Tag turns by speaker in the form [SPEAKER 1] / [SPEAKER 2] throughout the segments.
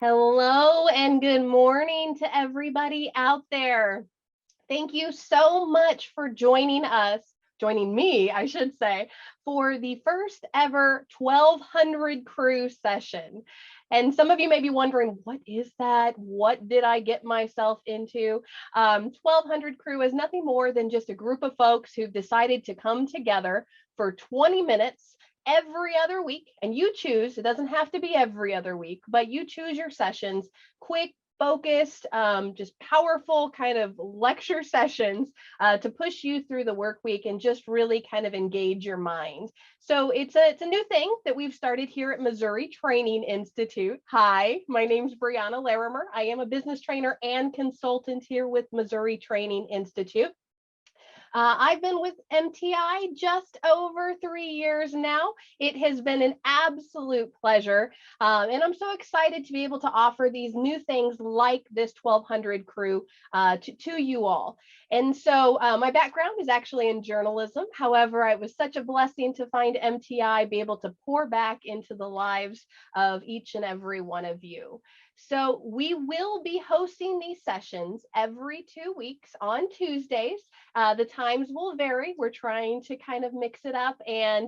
[SPEAKER 1] Hello and good morning to everybody out there. Thank you so much for joining me, I should say, for the first ever 1200 crew session. And some of you may be wondering, what is that? What did I get myself into? 1200 crew is nothing more than just a group of folks who've decided to come together for 20 minutes every other week, and you choose. It doesn't have to be every other week, but you choose your sessions. Quick, focused, just powerful kind of lecture sessions to push you through the work week and just really kind of engage your mind. So it's a new thing that we've started here at Missouri Training Institute. Hi, my name's Brianna Larimer. I am a business trainer and consultant here with Missouri Training Institute. I've been with MTI just over 3 years now. It has been an absolute pleasure. And I'm so excited to be able to offer these new things like this 1200 crew to you all. And so my background is actually in journalism. However, it was such a blessing to find MTI, be able to pour back into the lives of each and every one of you. So we will be hosting these sessions every 2 weeks on Tuesdays. The times will vary. We're trying to kind of mix it up and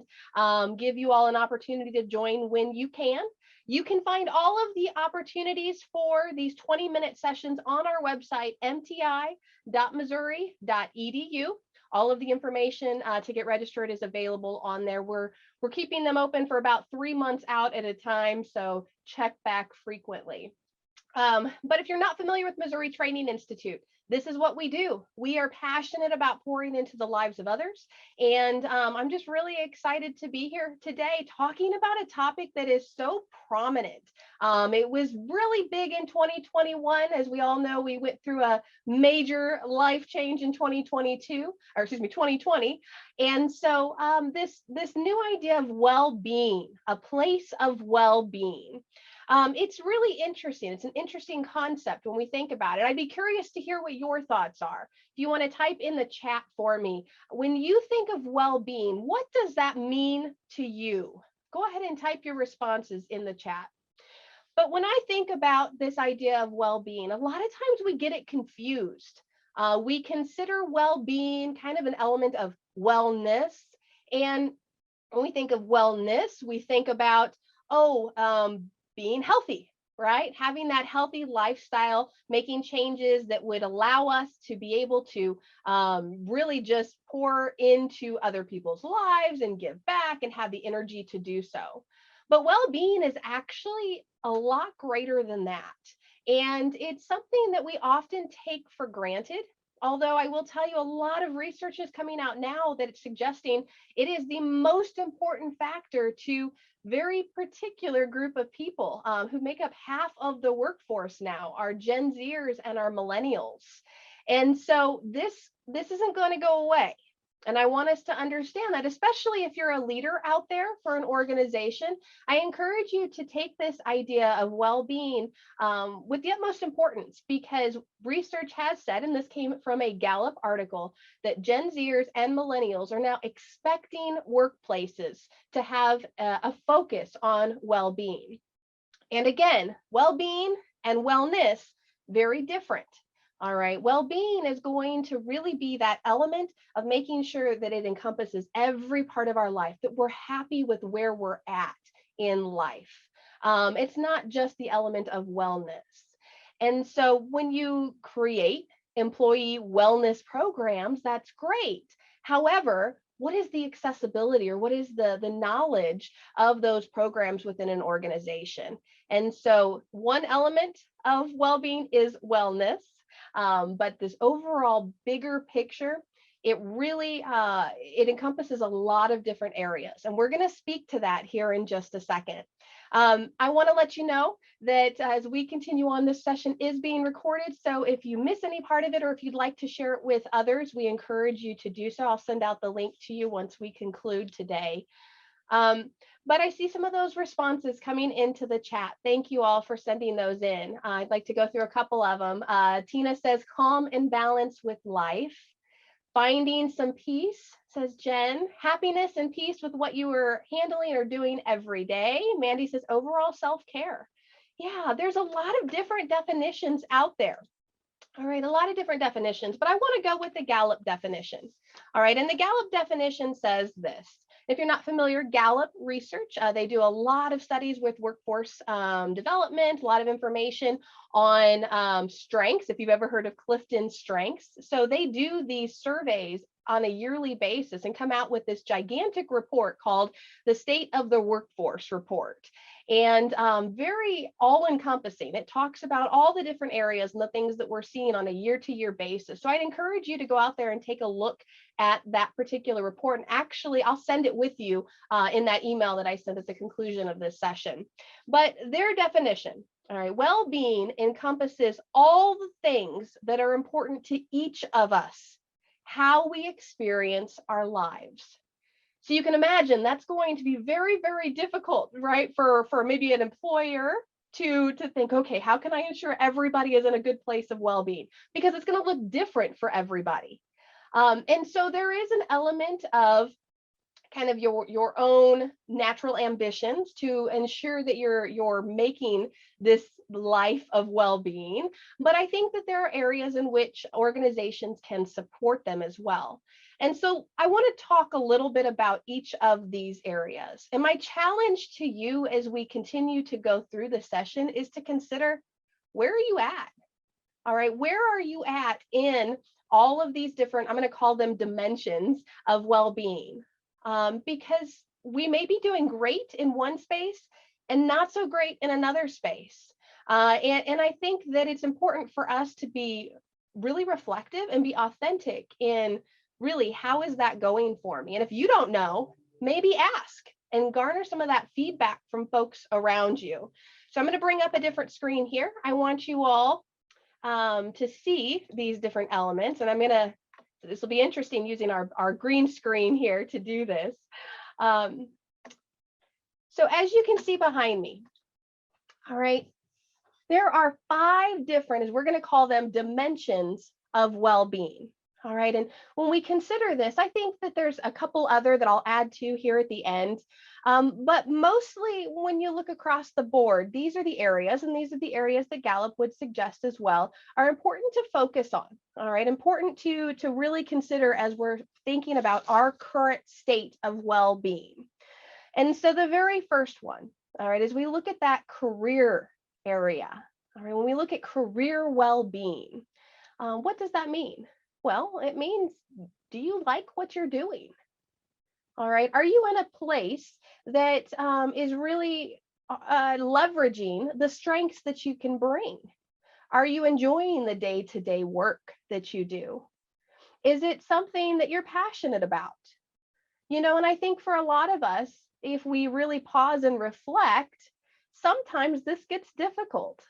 [SPEAKER 1] give you all an opportunity to join when you can. You can find all of the opportunities for these 20-minute sessions on our website, mti.missouri.edu. All of the information to get registered is available on there. We're keeping them open for about 3 months out at a time, so check back frequently. But if you're not familiar with Missouri Training Institute, this is what we do. We are passionate about pouring into the lives of others. And I'm just really excited to be here today talking about a topic that is so prominent. It was really big in 2021. As we all know, we went through a major life change in 2020. And so this new idea of well-being, a place of well-being. It's really interesting. It's an interesting concept when we think about it. I'd be curious to hear what your thoughts are. If you want to type in the chat for me, when you think of well-being, what does that mean to you? Go ahead and type your responses in the chat. But when I think about this idea of well-being, a lot of times we get it confused. We consider well-being kind of an element of wellness. And when we think of wellness, we think about, being healthy, right? Having that healthy lifestyle, making changes that would allow us to be able to really just pour into other people's lives and give back and have the energy to do so. But well-being is actually a lot greater than that. And it's something that we often take for granted. Although I will tell you, a lot of research is coming out now that it's suggesting it is the most important factor to very particular group of people who make up half of the workforce now, our Gen Zers and our millennials. And so this isn't going to go away. And I want us to understand that, especially if you're a leader out there for an organization, I encourage you to take this idea of well-being with the utmost importance, because research has said, and this came from a Gallup article, that Gen Zers and millennials are now expecting workplaces to have a focus on well-being. And again, well-being and wellness, very different. All right. Well-being is going to really be that element of making sure that it encompasses every part of our life, that we're happy with where we're at in life. It's not just the element of wellness. And so when you create employee wellness programs, that's great. However, what is the accessibility, or what is the knowledge of those programs within an organization? And so one element of well-being is wellness. But this overall bigger picture, it really it encompasses a lot of different areas, and we're going to speak to that here in just a second. I want to let you know that as we continue on, this session is being recorded, so if you miss any part of it, or if you'd like to share it with others, we encourage you to do so. I'll send out the link to you once we conclude today. But I see some of those responses coming into the chat. Thank you all for sending those in. I'd like to go through a couple of them. Tina says, calm and balance with life. Finding some peace, says Jen. Happiness and peace with what you are handling or doing every day. Mandy says, overall self-care. Yeah, there's a lot of different definitions out there. All right, a lot of different definitions, but I want to go with the Gallup definition. All right, and the Gallup definition says this. If you're not familiar, Gallup research, they do a lot of studies with workforce development, a lot of information on strengths, if you've ever heard of Clifton Strengths. So they do these surveys on a yearly basis and come out with this gigantic report called the State of the Workforce Report. And very all encompassing. It talks about all the different areas and the things that we're seeing on a year to year basis. So I'd encourage you to go out there and take a look at that particular report. And actually, I'll send it with you in that email that I sent at the conclusion of this session. But their definition, all right, well-being encompasses all the things that are important to each of us, how we experience our lives. So you can imagine that's going to be very, very difficult, right, for maybe an employer to think, okay, how can I ensure everybody is in a good place of well-being? Because it's going to look different for everybody. And so there is an element of kind of your own natural ambitions to ensure that you're making this life of well-being, but I think that there are areas in which organizations can support them as well. And so I want to talk a little bit about each of these areas. And my challenge to you as we continue to go through the session is to consider, where are you at? All right, where are you at in all of these different, I'm going to call them dimensions of well-being? Because we may be doing great in one space and not so great in another space. And I think that it's important for us to be really reflective and be authentic in really, how is that going for me? And if you don't know, maybe ask and garner some of that feedback from folks around you. So I'm going to bring up a different screen here. I want you all to see these different elements, and this will be interesting using our green screen here to do this. So as you can see behind me, all right, there are 5 different, as we're going to call them, dimensions of well-being. All right, and when we consider this, I think that there's a couple other that I'll add to here at the end. But mostly when you look across the board, these are the areas, and these are the areas that Gallup would suggest as well, are important to focus on. All right, important to really consider as we're thinking about our current state of well-being. And so the very first one, all right, as we look at that career area, all right, when we look at career well-being, what does that mean? Well, it means, do you like what you're doing? All right. Are you in a place that is really leveraging the strengths that you can bring? Are you enjoying the day-to-day work that you do? Is it something that you're passionate about? You know, and I think for a lot of us, if we really pause and reflect, sometimes this gets difficult.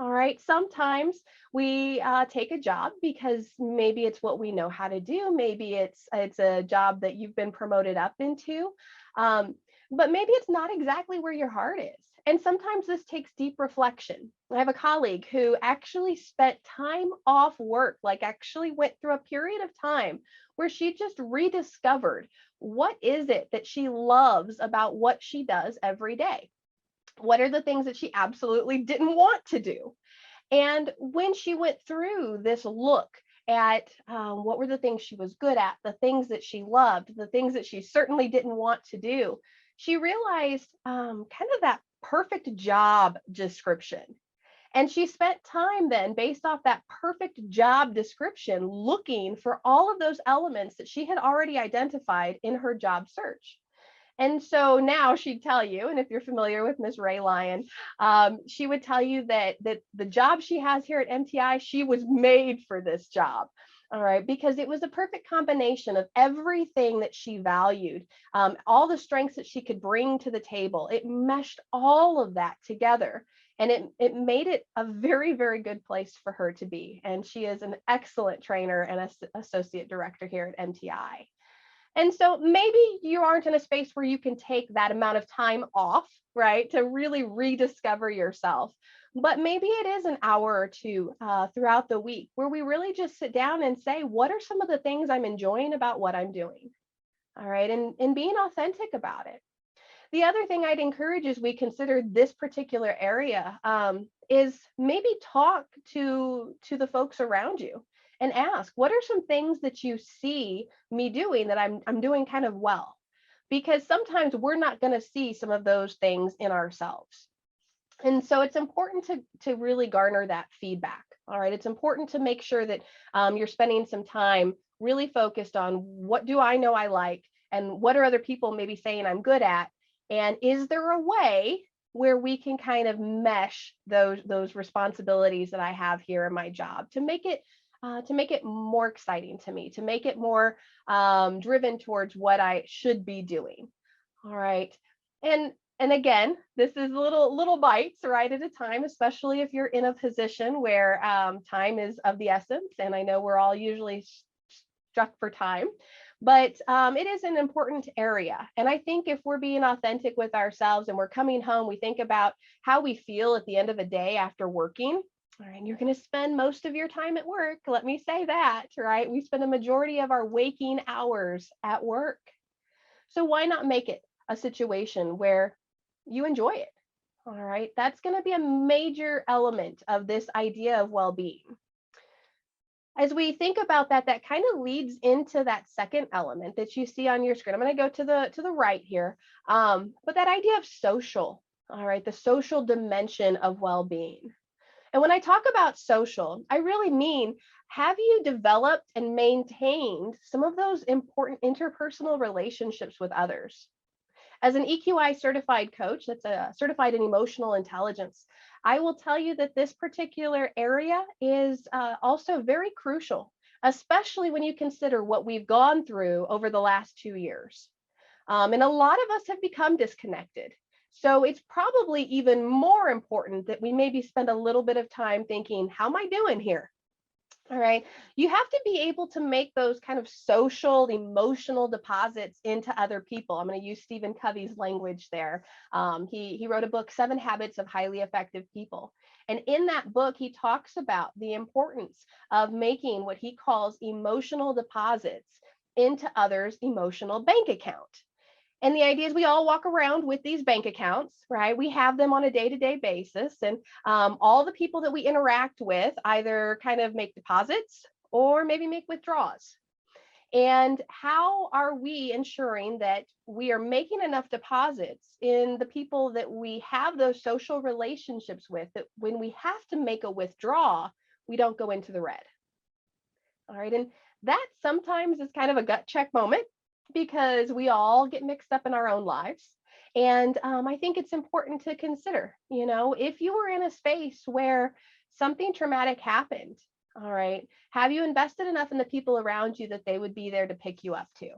[SPEAKER 1] All right. Sometimes we take a job because maybe it's what we know how to do. Maybe it's a job that you've been promoted up into, but maybe it's not exactly where your heart is. And sometimes this takes deep reflection. I have a colleague who actually spent time off work, like actually went through a period of time where she just rediscovered what is it that she loves about what she does every day. What are the things that she absolutely didn't want to do? And when she went through this look at what were the things she was good at, the things that she loved, the things that she certainly didn't want to do, she realized kind of that perfect job description. And she spent time then, based off that perfect job description, looking for all of those elements that she had already identified in her job search. And so now she'd tell you, and if you're familiar with Ms. Ray Lyon, she would tell you that the job she has here at MTI, she was made for this job. All right, because it was a perfect combination of everything that she valued, all the strengths that she could bring to the table. It meshed all of that together, and it made it a very, very good place for her to be. And she is an excellent trainer and associate director here at MTI. And so maybe you aren't in a space where you can take that amount of time off, right, to really rediscover yourself. But maybe it is an hour or two throughout the week where we really just sit down and say, what are some of the things I'm enjoying about what I'm doing? All right, and being authentic about it. The other thing I'd encourage as we consider this particular area is maybe talk to the folks around you and ask, what are some things that you see me doing that I'm doing kind of well? Because sometimes we're not going to see some of those things in ourselves. And so it's important to really garner that feedback. All right. It's important to make sure that you're spending some time really focused on what do I know I like and what are other people maybe saying I'm good at? And is there a way where we can kind of mesh those responsibilities that I have here in my job to make it more exciting to me, to make it more driven towards what I should be doing. All right. And again, this is little bites right at a time, especially if you're in a position where time is of the essence. And I know we're all usually struck for time, but it is an important area. And I think if we're being authentic with ourselves and we're coming home, we think about how we feel at the end of the day after working. All right, you're going to spend most of your time at work. Let me say that, right? We spend a majority of our waking hours at work. So why not make it a situation where you enjoy it? All right, that's going to be a major element of this idea of well-being. As we think about that, that kind of leads into that second element that you see on your screen. I'm going to go to the right here, but that idea of social. All right, the social dimension of well-being. And when I talk about social, I really mean, have you developed and maintained some of those important interpersonal relationships with others? As an EQI certified coach, that's a certified in emotional intelligence, I will tell you that this particular area is also very crucial, especially when you consider what we've gone through over the last 2 years. And a lot of us have become disconnected. So it's probably even more important that we maybe spend a little bit of time thinking, how am I doing here? All right. You have to be able to make those kind of social, emotional deposits into other people. I'm going to use Stephen Covey's language there. He wrote a book, 7 Habits of Highly Effective People. And in that book, he talks about the importance of making what he calls emotional deposits into others' emotional bank account. And the idea is we all walk around with these bank accounts, right? We have them on a day-to-day basis. And all the people that we interact with either kind of make deposits or maybe make withdrawals. And how are we ensuring that we are making enough deposits in the people that we have those social relationships with, that when we have to make a withdrawal, we don't go into the red? All right. And that sometimes is kind of a gut check moment, because we all get mixed up in our own lives. And I think it's important to consider, if you were in a space where something traumatic happened, all right, have you invested enough in the people around you that they would be there to pick you up too?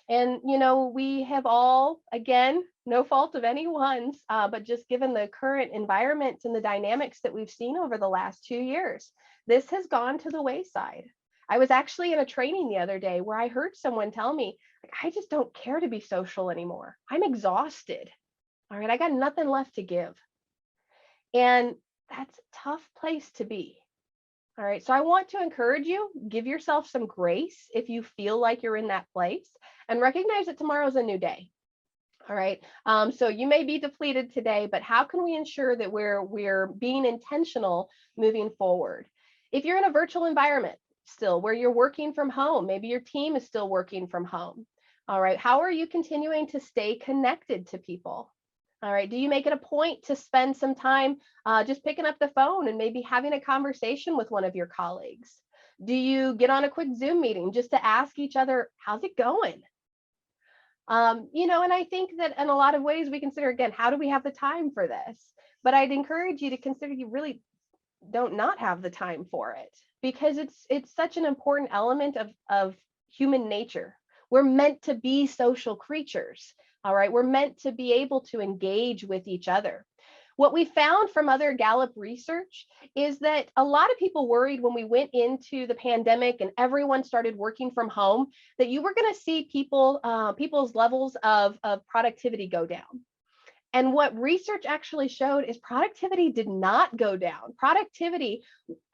[SPEAKER 1] And, we have all, again, no fault of anyone's, but just given the current environment and the dynamics that we've seen over the last 2 years, this has gone to the wayside. I was actually in a training the other day where I heard someone tell me, like, I just don't care to be social anymore. I'm exhausted. All right, I got nothing left to give. And that's a tough place to be. All right, so I want to encourage you, give yourself some grace if you feel like you're in that place, and recognize that tomorrow's a new day. All right, so you may be depleted today, but how can we ensure that we're being intentional moving forward? If you're in a virtual environment, still where you're working from home, maybe your team is still working from home. All right, how are you continuing to stay connected to people? All right, do you make it a point to spend some time just picking up the phone and maybe having a conversation with one of your colleagues? Do you get on a quick Zoom meeting just to ask each other, how's it going? And I think that in a lot of ways we consider, again, how do we have the time for this? But I'd encourage you to consider you really don't not have the time for it, because it's such an important element of human nature. We're meant to be social creatures. All right, we're meant to be able to engage with each other. What we found from other Gallup research is that a lot of people worried when we went into the pandemic and everyone started working from home, that you were going to see people's levels of productivity go down. And what research actually showed is productivity did not go down. Productivity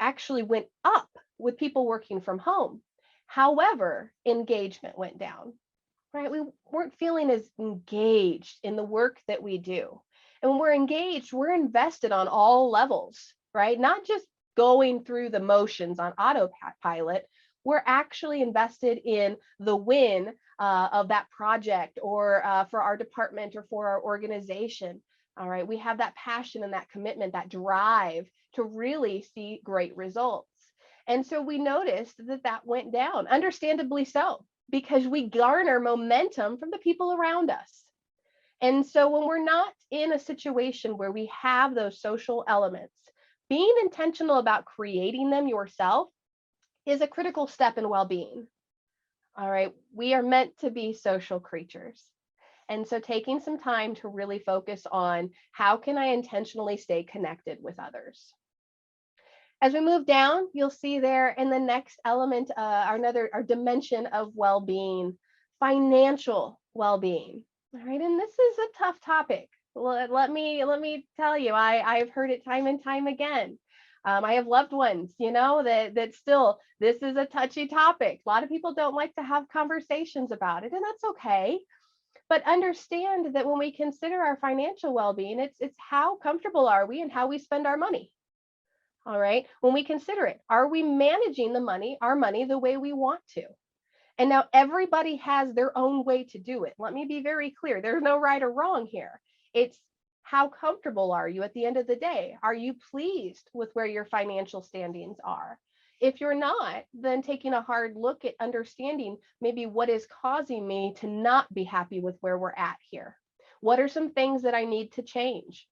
[SPEAKER 1] actually went up with people working from home. However, engagement went down. right? We weren't feeling as engaged in the work that we do. And when we're engaged, we're invested on all levels, right? Not just going through the motions on autopilot. We're actually invested in the win of that project, or for our department or for our organization. All right. We have that passion and that commitment, that drive to really see great results. And so we noticed that that went down, understandably so, because we garner momentum from the people around us. And so when we're not in a situation where we have those social elements, being intentional about creating them yourself is a critical step in well-being. All right, we are meant to be social creatures. And so taking some time to really focus on how can I intentionally stay connected with others. As we move down, you'll see there in the next element, our dimension of well-being, financial well-being. All right, and this is a tough topic. Let me tell you, I've heard it time and time again. I have loved ones, that still, this is a touchy topic. A lot of people don't like to have conversations about it, and that's okay. But understand that when we consider our financial well-being, it's how comfortable are we and how we spend our money. All right. When we consider it, are we managing our money the way we want to? And now everybody has their own way to do it. Let me be very clear. There's no right or wrong here. It's how comfortable are you at the end of the day? Are you pleased with where your financial standings are? If you're not, then taking a hard look at understanding maybe what is causing me to not be happy with where we're at here. What are some things that I need to change?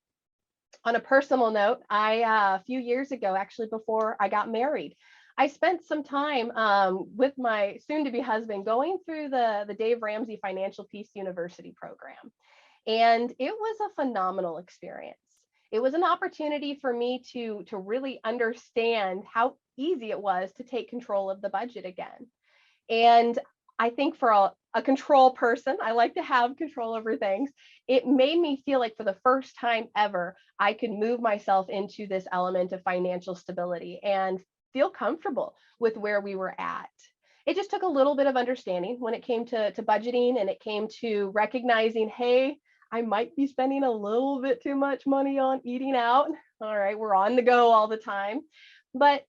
[SPEAKER 1] On a personal note, a few years ago, actually before I got married, I spent some time with my soon-to-be husband going through the Dave Ramsey Financial Peace University program. And it was a phenomenal experience. It was an opportunity for me to really understand how easy it was to take control of the budget again. And I think for a control person, I like to have control over things. It made me feel like for the first time ever, I could move myself into this element of financial stability and feel comfortable with where we were at. It just took a little bit of understanding when it came to budgeting, and it came to recognizing, hey, I might be spending a little bit too much money on eating out. All right, we're on the go all the time. But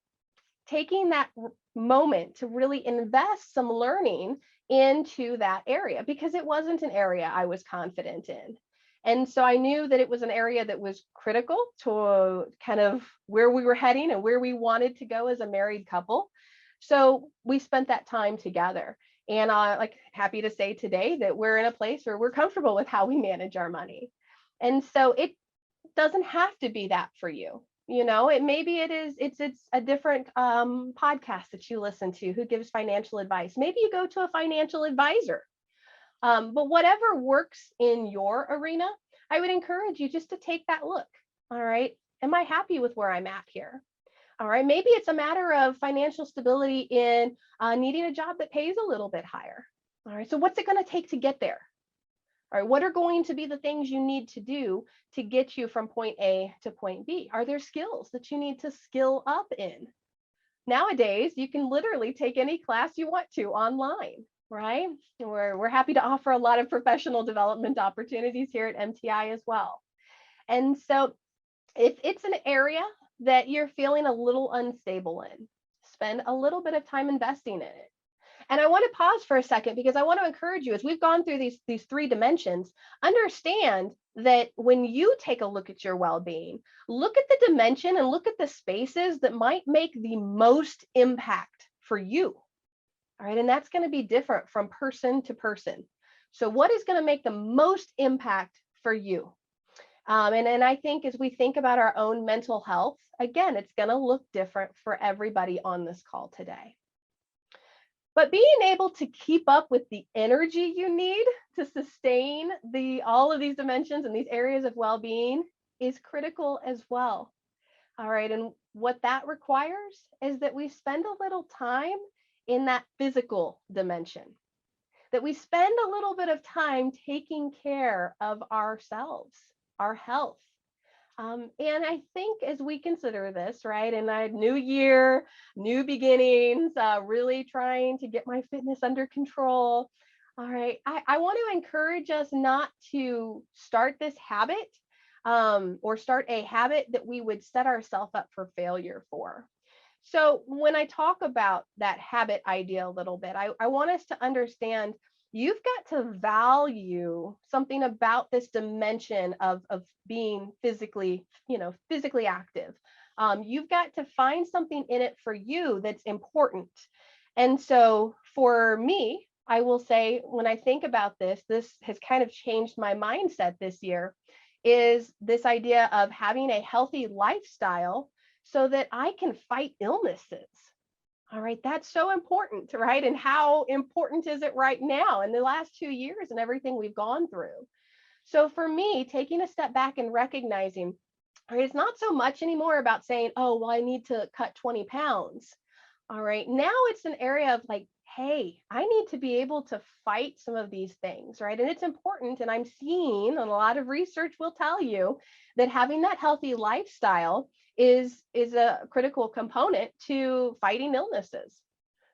[SPEAKER 1] taking that moment to really invest some learning into that area, because it wasn't an area I was confident in. And so I knew that it was an area that was critical to kind of where we were heading and where we wanted to go as a married couple. So we spent that time together. And like happy to say today that we're in a place where we're comfortable with how we manage our money. And so it doesn't have to be that for you. It's a different podcast that you listen to who gives financial advice. Maybe you go to a financial advisor. But whatever works in your arena, I would encourage you just to take that look. All right. Am I happy with where I'm at here? All right. Maybe it's a matter of financial stability in needing a job that pays a little bit higher. All right. So what's it going to take to get there? All right, what are going to be the things you need to do to get you from point A to point B? Are there skills that you need to skill up in? Nowadays, you can literally take any class you want to online, right? We're happy to offer a lot of professional development opportunities here at MTI as well. And so if it's an area that you're feeling a little unstable in, spend a little bit of time investing in it. And I want to pause for a second because I want to encourage you, as we've gone through these three dimensions, understand that when you take a look at your well-being, look at the dimension and look at the spaces that might make the most impact for you. All right. And that's going to be different from person to person. So what is going to make the most impact for you? And I think as we think about our own mental health, again, it's going to look different for everybody on this call today. But being able to keep up with the energy you need to sustain all of these dimensions and these areas of well-being is critical as well. All right. And what that requires is that we spend a little time in that physical dimension, that we spend a little bit of time taking care of ourselves, our health. And I think as we consider this, right, and a new year, new beginnings, really trying to get my fitness under control, All right. I want to encourage us not to start this habit or start a habit that we would set ourselves up for failure for. So when I talk about that habit idea a little bit, I want us to understand you've got to value something about this dimension of being physically, physically active. You've got to find something in it for you that's important. And so for me, I will say when I think about this has kind of changed my mindset this year, is this idea of having a healthy lifestyle so that I can fight illnesses. All right, that's so important, right? And how important is it right now in the last 2 years and everything we've gone through? So for me, taking a step back and recognizing, all right, it's not so much anymore about saying, oh, well, I need to cut 20 pounds. All right, now it's an area of like, hey, I need to be able to fight some of these things, right? And it's important. And I'm seeing, and a lot of research will tell you that having that healthy lifestyle is a critical component to fighting illnesses,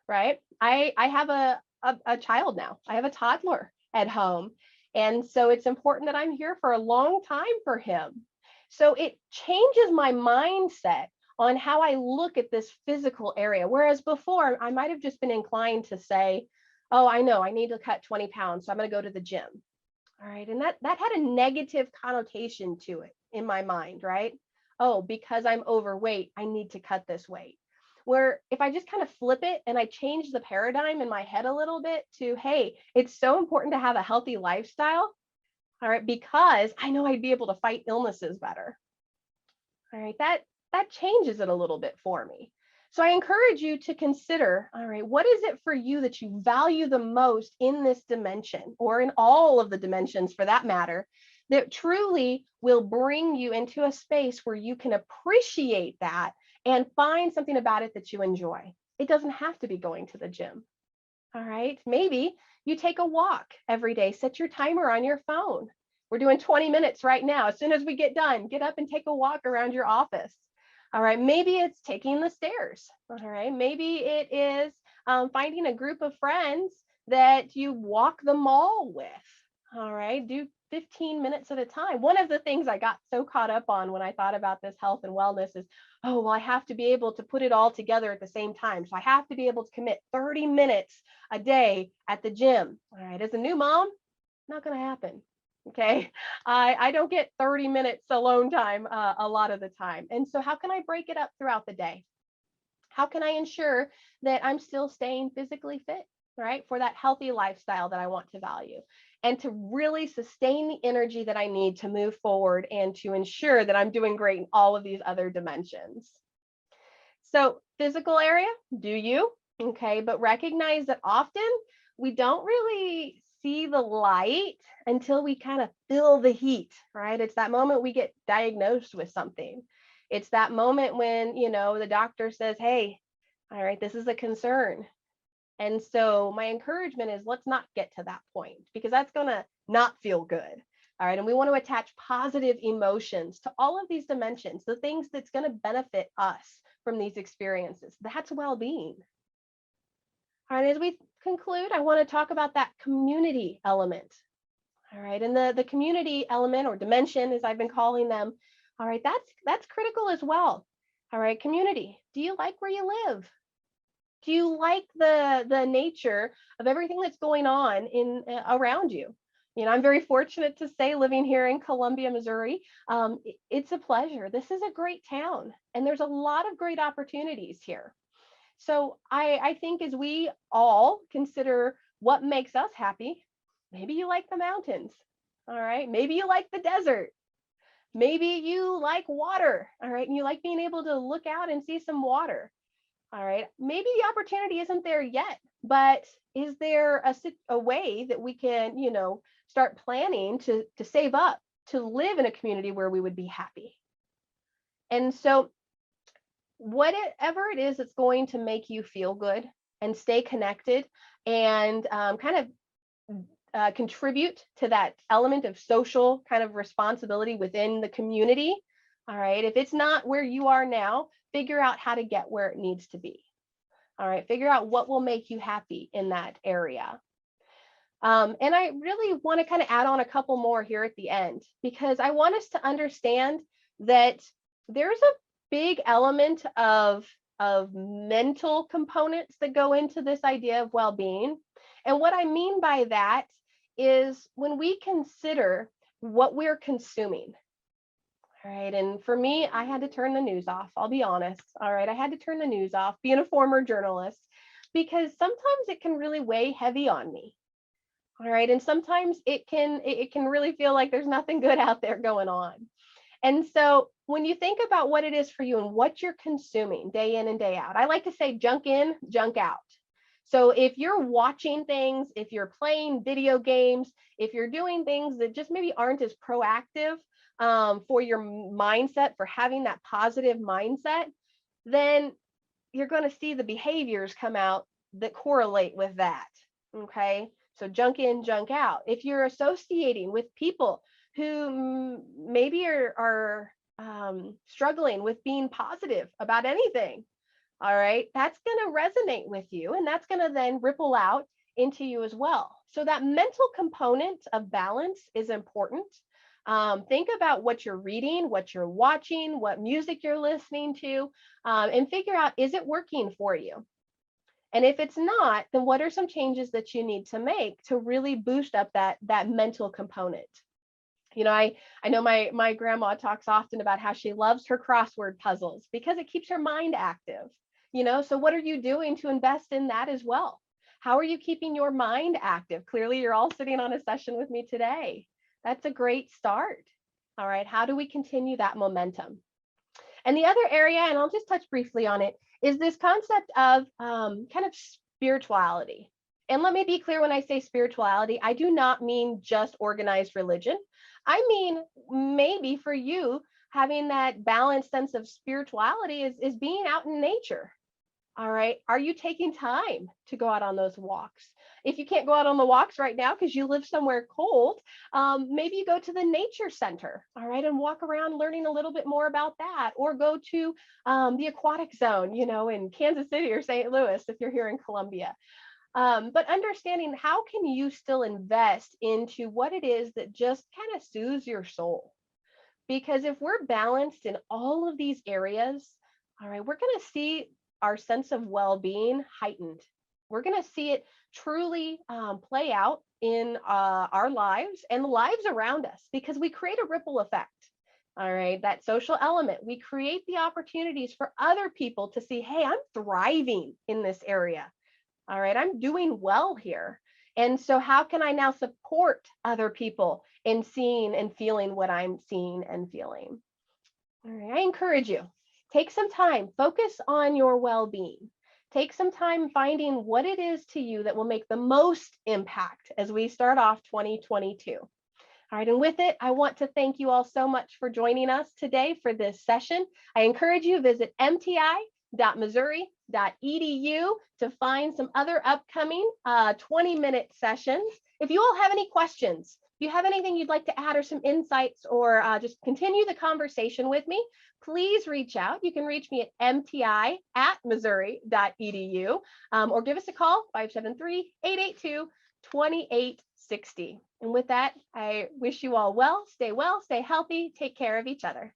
[SPEAKER 1] right? I have a child now. I have a toddler at home. And so it's important that I'm here for a long time for him. So it changes my mindset on how I look at this physical area. Whereas before, I might have just been inclined to say, oh, I know I need to cut 20 pounds, so I'm going to go to the gym. All right. And that had a negative connotation to it in my mind, right? Oh, because I'm overweight, I need to cut this weight. Where if I just kind of flip it and I change the paradigm in my head a little bit to, hey, it's so important to have a healthy lifestyle. All right, because I know I'd be able to fight illnesses better. All right, that changes it a little bit for me. So I encourage you to consider, all right, what is it for you that you value the most in this dimension, or in all of the dimensions for that matter, that truly will bring you into a space where you can appreciate that and find something about it that you enjoy. It doesn't have to be going to the gym. All right, maybe you take a walk every day, set your timer on your phone. We're doing 20 minutes right now. As soon as we get done, get up and take a walk around your office. All right, maybe it's taking the stairs. All right, maybe it is finding a group of friends that you walk the mall with. All right, do 15 minutes at a time. One of the things I got so caught up on when I thought about this health and wellness is, oh, well, I have to be able to put it all together at the same time. So I have to be able to commit 30 minutes a day at the gym. All right, as a new mom, not going to happen. Okay, I don't get 30 minutes alone time a lot of the time. And so how can I break it up throughout the day? How can I ensure that I'm still staying physically fit, right, for that healthy lifestyle that I want to value, and to really sustain the energy that I need to move forward and to ensure that I'm doing great in all of these other dimensions? So physical area, do you? Okay, but recognize that often we don't really see the light until we kind of feel the heat, right? It's that moment we get diagnosed with something. It's that moment when, the doctor says, hey, all right, this is a concern. And so my encouragement is let's not get to that point, because that's going to not feel good. All right. And we want to attach positive emotions to all of these dimensions, the things that's going to benefit us from these experiences. That's well-being. All right. As we conclude, I want to talk about that community element. All right. And the community element, or dimension, as I've been calling them. All right. That's critical as well. All right. Community. Do you like where you live? Do you like the nature of everything that's going on in around you? I'm very fortunate to say, living here in Columbia, Missouri, it's a pleasure. This is a great town, and there's a lot of great opportunities here. So I think as we all consider what makes us happy, maybe you like the mountains. All right. Maybe you like the desert. Maybe you like water. All right. And you like being able to look out and see some water. All right, maybe the opportunity isn't there yet, but is there a way that we can, start planning to save up to live in a community where we would be happy? And so whatever it is that's going to make you feel good and stay connected and kind of contribute to that element of social kind of responsibility within the community. All right, if it's not where you are now, figure out how to get where it needs to be. All right, figure out what will make you happy in that area. And I really want to kind of add on a couple more here at the end, because I want us to understand that there's a big element of mental components that go into this idea of well-being. And what I mean by that is when we consider what we're consuming. All right. And for me, I had to turn the news off. I'll be honest. All right. I had to turn the news off, being a former journalist, because sometimes it can really weigh heavy on me. All right. And sometimes it can really feel like there's nothing good out there going on. And so when you think about what it is for you and what you're consuming day in and day out, I like to say junk in, junk out. So if you're watching things, if you're playing video games, if you're doing things that just maybe aren't as proactive for your mindset, for having that positive mindset, then you're going to see the behaviors come out that correlate with that. Okay. So junk in, junk out. If you're associating with people who maybe are struggling with being positive about anything, all right, that's going to resonate with you, and that's going to then ripple out into you as well. So that mental component of balance is important. Think about what you're reading, what you're watching, what music you're listening to, and figure out, is it working for you? And if it's not, then what are some changes that you need to make to really boost up that mental component? You know, I know my grandma talks often about how she loves her crossword puzzles because it keeps her mind active. You know, so what are you doing to invest in that as well? How are you keeping your mind active? Clearly, you're all sitting on a session with me today. That's a great start. All right, how do we continue that momentum? And the other area, and I'll just touch briefly on it, is this concept of kind of spirituality. And let me be clear, when I say spirituality, I do not mean just organized religion. I mean, maybe for you, having that balanced sense of spirituality is being out in nature. All right. Are you taking time to go out on those walks? If you can't go out on the walks right now because you live somewhere cold, maybe you go to the nature center, all right, and walk around learning a little bit more about that, or go to the aquatic zone, you know, in Kansas City or St. Louis if you're here in Columbia. But understanding, how can you still invest into what it is that just kind of soothes your soul? Because if we're balanced in all of these areas, all right, we're going to see our sense of well-being heightened. We're going to see it truly play out in our lives and the lives around us, because we create a ripple effect. All right, that social element, we create the opportunities for other people to see, hey, I'm thriving in this area. All right, I'm doing well here. And so how can I now support other people in seeing and feeling what I'm seeing and feeling? All right, I encourage you, take some time, focus on your well-being. Take some time finding what it is to you that will make the most impact as we start off 2022. All right, and with it, I want to thank you all so much for joining us today for this session. I encourage you to visit mti.missouri.edu to find some other upcoming 20-minute sessions. If you all have any questions, if you have anything you'd like to add or some insights, or just continue the conversation with me, please reach out. You can reach me at mti@missouri.edu, or give us a call, 573-882-2860. And with that, I wish you all well, stay healthy, take care of each other.